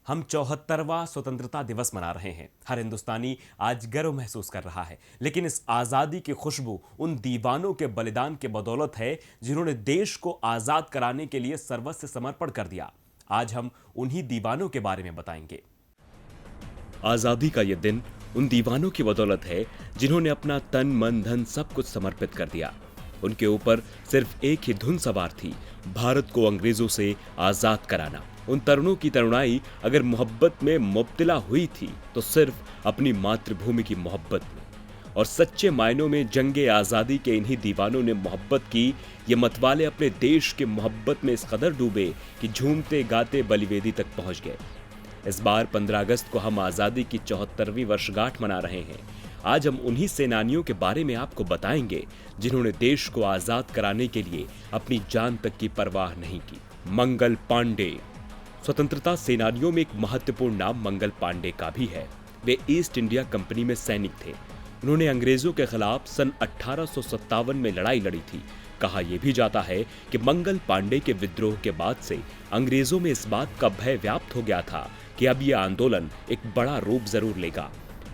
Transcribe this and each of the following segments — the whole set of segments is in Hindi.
हम 74वां स्वतंत्रता दिवस मना रहे हैं। हर हिंदुस्तानी आज गर्व महसूस कर रहा है, लेकिन इस आज़ादी की खुशबू उन दीवानों के बलिदान के बदौलत है जिन्होंने देश को आज़ाद कराने के लिए सर्वस्व समर्पण कर दिया। आज हम उन्हीं दीवानों के बारे में बताएंगे। आज़ादी का यह दिन उन दीवानों की बदौलत है जिन्होंने अपना तन मन धन सब कुछ समर्पित कर दिया। उनके ऊपर सिर्फ एक ही धुन सवार थी, भारत को अंग्रेजों से आजाद कराना। उन तरुणों की तरुणाई अगर मोहब्बत में मुब्तला हुई थी तो सिर्फ अपनी मातृभूमि की मोहब्बत में। और सच्चे मायनों में जंगे आजादी के इन्हीं दीवानों ने मोहब्बत की। ये मतवाले अपने देश के मोहब्बत में इस कदर डूबे कि झूमते गाते बलिवेदी तक पहुंच गए। इस बार 15 अगस्त को हम आजादी की 74वीं वर्षगांठ मना रहे हैं। आज हम उन्हीं सेनानियों के बारे में आपको बताएंगे जिन्होंने देश को आजाद कराने के लिए अपनी जान तक की परवाह नहीं की। मंगल पांडे। स्वतंत्रता सेनानियों में एक महत्वपूर्ण नाम मंगल पांडे का भी है। वे ईस्ट इंडिया कंपनी में सैनिक थे। उन्होंने अंग्रेजों के खिलाफ सन 1857 में लड़ाई लड़ी थी। कहा यह भी जाता है कि मंगल पांडे के विद्रोह के बाद से अंग्रेजों में इस बात का भय व्याप्त हो गया था कि अब यह आंदोलन एक बड़ा रूप जरूर लेगा।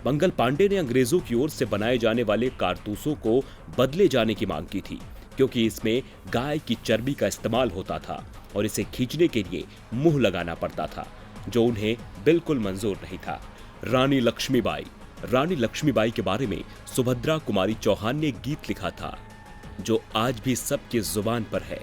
मंगल पांडे ने अंग्रेजों की ओर से बनाए जाने वाले कारतूसों को बदले जाने की मांग की थी, क्योंकि इसमें गाय की चर्बी का इस्तेमाल होता था और इसे खींचने के लिए मुंह लगाना पड़ता था, जो उन्हें बिल्कुल मंजूर नहीं था। रानी लक्ष्मीबाई। रानी लक्ष्मीबाई के बारे में सुभद्रा कुमारी चौहान ने एक गीत लिखा था जो आज भी सबकी जुबान पर है।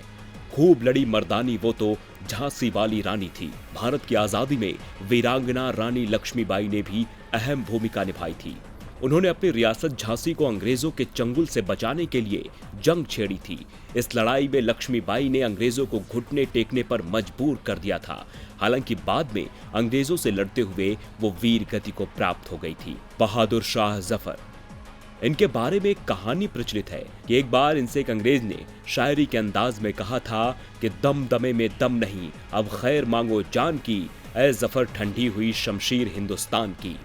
खूब लड़ी मर्दानी वो तो झांसी वाली रानी थी। भारत की आजादी में वीरांगना रानी लक्ष्मीबाई ने भी अहम भूमिका निभाई थी। उन्होंने अपनी रियासत झांसी को अंग्रेजों के चंगुल से बचाने के लिए जंग छेड़ी थी। इस लड़ाई में लक्ष्मीबाई ने अंग्रेजों को घुटने टेकने पर मजबूर कर दिया था। हालांकि बाद में अंग्रेजों से लड़ते हुए वो वीर गति को प्राप्त हो गई थी। बहादुर शाह जफर। इनके बारे में एक कहानी प्रचलित है कि एक बार इनसे एक अंग्रेज ने शायरी के अंदाज में कहा था कि दम दमे में दम नहीं, अब खैर मांगो जान की, ऐ जफर ठंडी हुई शमशीर हिंदुस्तान की।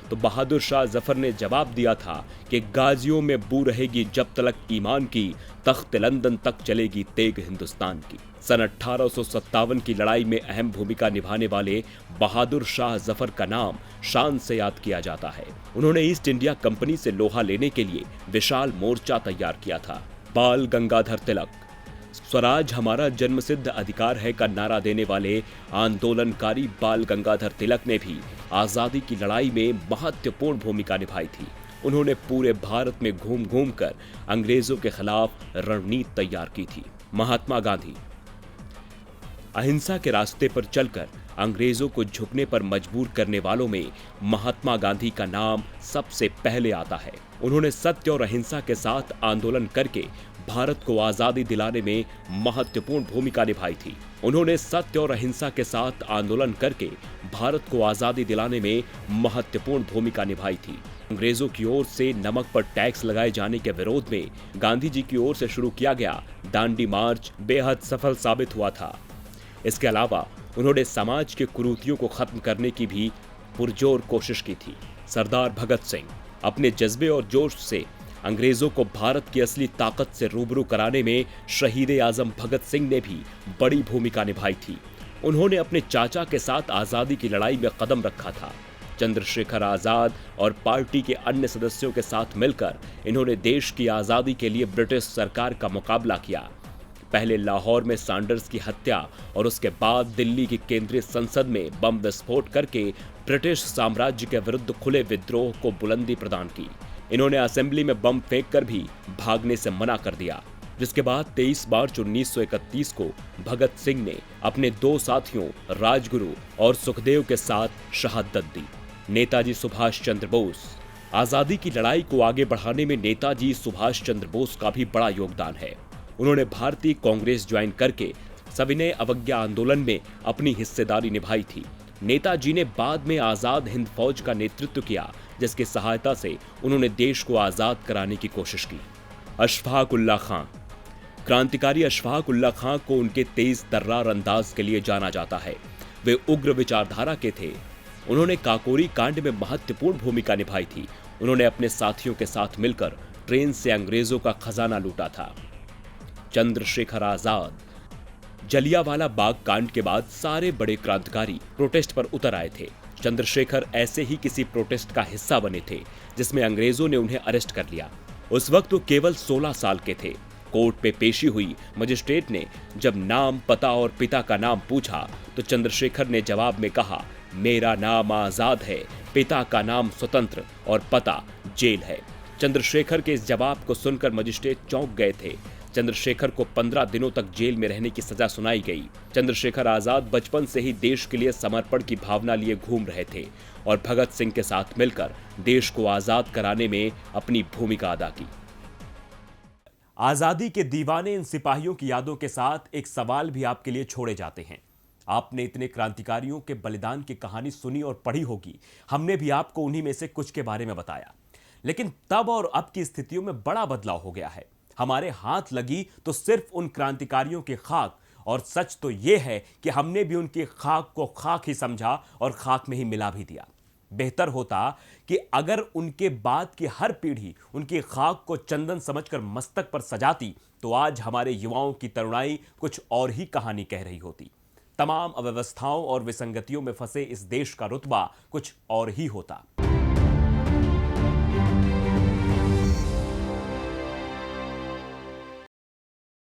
तो बहादुर शाह जफर ने जवाब दिया था कि गाजियों में बू रहेगी जब तलक ईमान की, तख्त लंदन तक चलेगी तेग हिंदुस्तान की। सन 1857 की लड़ाई में अहम भूमिका निभाने वाले बहादुर शाह जफर का नाम शान से याद किया जाता है। उन्होंने ईस्ट इंडिया कंपनी से लोहा लेने के लिए विशाल मोर्चा तैयार किया था। बाल गंगाधर तिलक। स्वराज हमारा जन्मसिद्ध अधिकार है का नारा देने वाले आंदोलनकारी बाल गंगाधर तिलक ने भी आजादी की लड़ाई में महत्वपूर्ण भूमिका निभाई थी। उन्होंने पूरे भारत में घूम घूम कर अंग्रेजों के खिलाफ रणनीति तैयार की थी। महात्मा गांधी। अहिंसा के रास्ते पर चलकर अंग्रेजों को झुकने पर मजबूर करने वालों में महात्मा गांधी का नाम सबसे पहले आता है। उन्होंने सत्य और अहिंसा के साथ आंदोलन करके भारत को आजादी दिलाने में महत्वपूर्ण भूमिका निभाई थी। उन्होंने सत्य और अहिंसा के साथ आंदोलन करके भारत को आजादी दिलाने में महत्वपूर्ण भूमिका निभाई थी। अंग्रेजों की ओर से नमक पर टैक्स लगाए जाने के विरोध में गांधी जी की ओर से शुरू किया गया दांडी मार्च बेहद सफल साबित हुआ था। इसके अलावा उन्होंने समाज के कुरीतियों को खत्म करने की भी पुरजोर कोशिश की थी। सरदार भगत सिंह। अपने जज्बे और जोश से अंग्रेजों को भारत की असली ताकत से रूबरू कराने में शहीद आजम भगत सिंह ने भी बड़ी भूमिका निभाई थी। उन्होंने अपने चाचा के साथ आजादी की लड़ाई में कदम रखा था। चंद्रशेखर आजाद और पार्टी के अन्य सदस्यों के साथ मिलकर इन्होंने देश की आजादी के लिए ब्रिटिश सरकार का मुकाबला किया। पहले लाहौर में सैंडर्स की हत्या और उसके बाद दिल्ली की केंद्रीय संसद में बम विस्फोट करके ब्रिटिश साम्राज्य के विरुद्ध खुले विद्रोह को बुलंदी प्रदान की। इन्होंने असेंबली में बम फेंककर भी भागने से मना कर दिया, जिसके बाद 23 मार्च 1931 को भगत सिंह ने अपने दो साथियों राजगुरु और सुखदेव के साथ शहादत दी। नेताजी सुभाष चंद्र बोस। आजादी की लड़ाई को आगे बढ़ाने में नेताजी सुभाष चंद्र बोस का भी बड़ा योगदान है। उन्होंने भारतीय कांग्रेस ज्वाइन करके सविनय अवज्ञा आंदोलन में अपनी हिस्सेदारी निभाई थी। नेताजी ने बाद में आजाद हिंद फौज का नेतृत्व किया, जिसकी सहायता से उन्होंने देश को आजाद कराने की कोशिश की। अशफाक उल्लाह खां। क्रांतिकारी अशफाक उल्लाह खां को उनके तेज तर्रार अंदाज के लिए जाना जाता है। वे उग्र विचारधारा के थे। उन्होंने काकोरी कांड में महत्वपूर्ण भूमिका निभाई थी। उन्होंने अपने साथियों के साथ मिलकर ट्रेन से अंग्रेजों का खजाना लूटा था। चंद्रशेखर आजाद। जलियांवाला बाग कांड के बाद सारे बड़े क्रांतिकारी प्रोटेस्ट पर उतर आए थे। चंद्रशेखर ऐसे ही किसी प्रोटेस्ट का हिस्सा बने थे जिसमें अंग्रेजों ने उन्हें अरेस्ट कर लिया। उस वक्त वो केवल 16 साल के थे। कोर्ट पे पेशी हुई। मजिस्ट्रेट ने जब नाम, पता और पिता का नाम पूछा तो चंद्रशेखर ने जवाब में कहा, मेरा नाम आजाद है, पिता का नाम स्वतंत्र और पता जेल है। चंद्रशेखर के इस जवाब को सुनकर मजिस्ट्रेट चौंक गए थे। चंद्रशेखर को 15 दिनों तक जेल में रहने की सजा सुनाई गई। चंद्रशेखर आजाद बचपन से ही देश के लिए समर्पण की भावना लिए घूम रहे थे और भगत सिंह के साथ मिलकर देश को आजाद कराने में अपनी भूमिका अदा की। आजादी के दीवाने इन सिपाहियों की यादों के साथ एक सवाल भी आपके लिए छोड़े जाते हैं। आपने इतने क्रांतिकारियों के बलिदान की कहानी सुनी और पढ़ी होगी। हमने भी आपको उन्हीं में से कुछ के बारे में बताया, लेकिन तब और अब की स्थितियों में बड़ा बदलाव हो गया है। हमारे हाथ लगी तो सिर्फ उन क्रांतिकारियों की खाक, और सच तो यह है कि हमने भी उनकी खाक को खाक ही समझा और खाक में ही मिला भी दिया। बेहतर होता कि अगर उनके बाद की हर पीढ़ी उनकी खाक को चंदन समझकर मस्तक पर सजाती तो आज हमारे युवाओं की तरुणाई कुछ और ही कहानी कह रही होती। तमाम अव्यवस्थाओं और विसंगतियों में फंसे इस देश का रुतबा कुछ और ही होता।